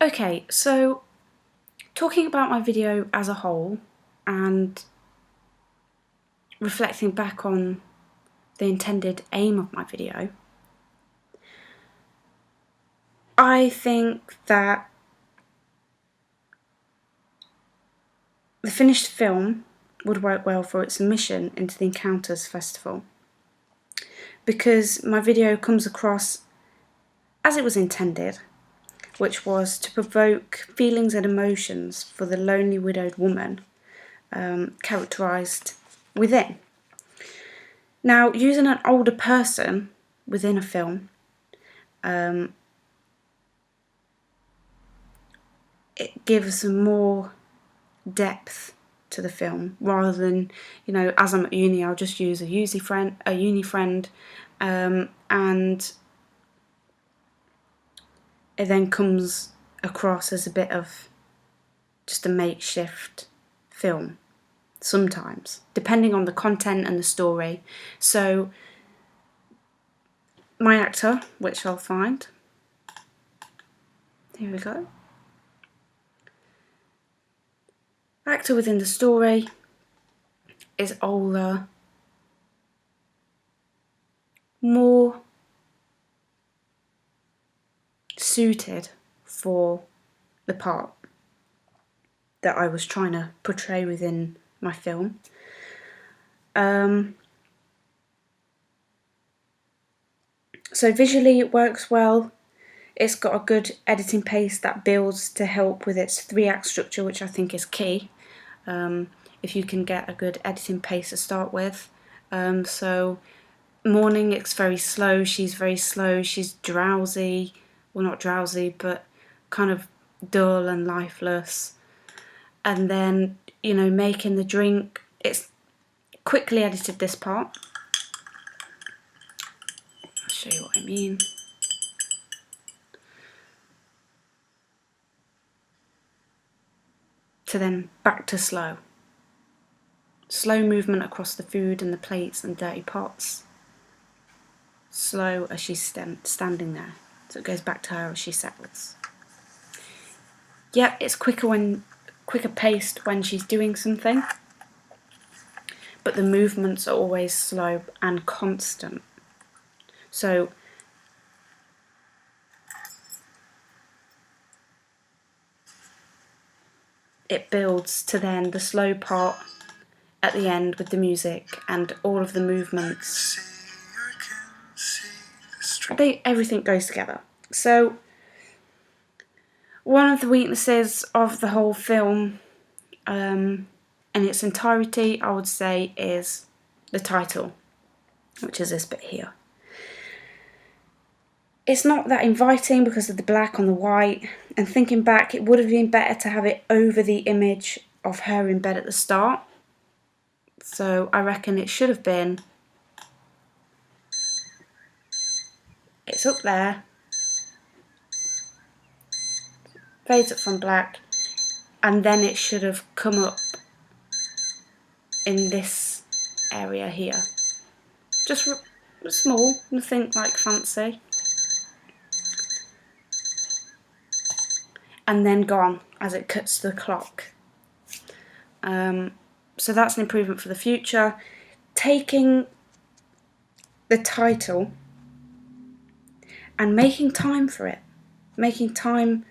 Okay, so talking about my video as a whole and reflecting back on the intended aim of my video, I think that the finished film would work well for its submission into the Encounters Festival, because my video comes across as it was intended, which was to provoke feelings and emotions for the lonely widowed woman characterised within. Now, using an older person within a film, it gives more depth to the film, rather than, as I'm at uni, I'll just use a uni friend, and it then comes across as a bit of just a makeshift film sometimes, depending on the content and the story. So my actor, which I'll find, here we go. Actor within the story is older, more suited for the part that I was trying to portray within my film. So visually it works well. It's got a good editing pace that builds to help with its 3-act structure, which I think is key. If you can get a good editing pace to start with. So morning, it's very slow, she's very slow, she's drowsy, well, not drowsy, but kind of dull and lifeless. And then, making the drink, it's quickly edited this part. I'll show you what I mean. To then back to slow. Slow movement across the food and the plates and dirty pots. Slow as she's standing there. So it goes back to her as she settles. Yeah, it's quicker paced when she's doing something, but the movements are always slow and constant. So it builds to then the slow part at the end with the music and all of the movements. Everything goes together. So one of the weaknesses of the whole film, in its entirety, I would say, is the title, which is this bit here. It's not that inviting because of the black on the white, and thinking back, it would have been better to have it over the image of her in bed at the start. So I reckon it should have been, it's up there, fades up from black, and then it should have come up in this area here. Just small, nothing like fancy. And then gone as it cuts to the clock. So that's an improvement for the future. Taking the title and making time for it. Making time,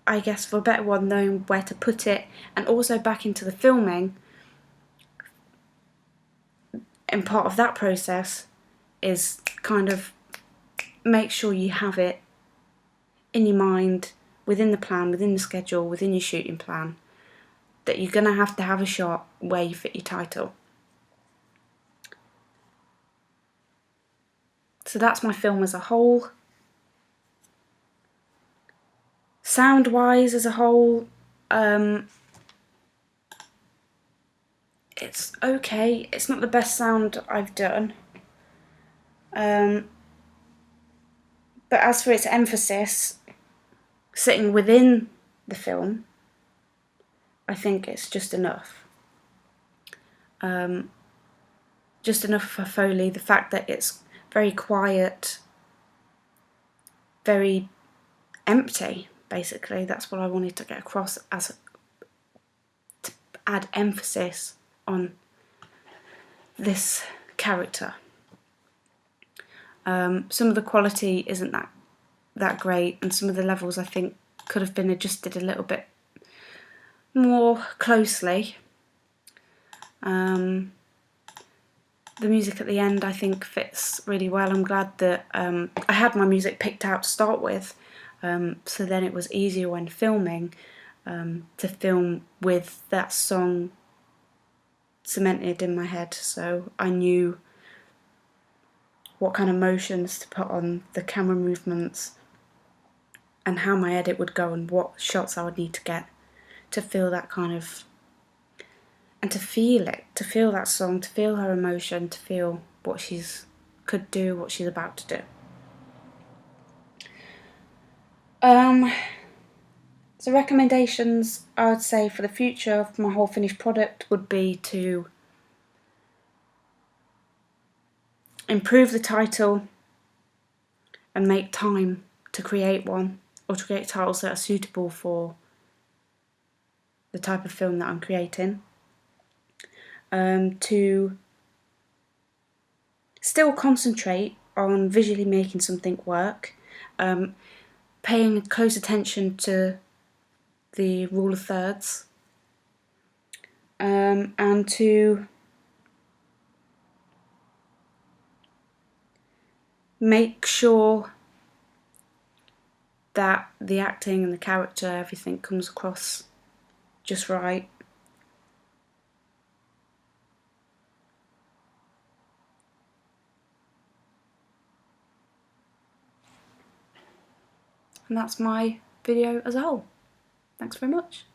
I guess, for a better one, knowing where to put it, and also back into the filming. And part of that process is kind of make sure you have it in your mind, within the plan, within the schedule, within your shooting plan, that you're going to have a shot where you fit your title. So that's my film as a whole. Sound-wise as a whole, it's okay. It's not the best sound I've done. But as for its emphasis, sitting within the film, I think it's just enough. Just enough for Foley. The fact that it's very quiet, very empty, basically. That's what I wanted to get across, as to add emphasis on this character. Some of the quality isn't that great, and some of the levels I think could have been adjusted a little bit more closely. The music at the end I think fits really well. I'm glad that I had my music picked out to start with, so then it was easier when filming to film with that song cemented in my head, so I knew what kind of motions to put on the camera movements and how my edit would go and what shots I would need to get to feel that kind of, and to feel it, to feel that song, to feel her emotion, to feel what she's could do, what she's about to do. So recommendations I would say for the future of my whole finished product would be to improve the title and make time to create one, or to create titles that are suitable for the type of film that I'm creating. To still concentrate on visually making something work, paying close attention to the rule of thirds, and to make sure that the acting and the character, everything comes across just right. And that's my video as a whole. Thanks very much.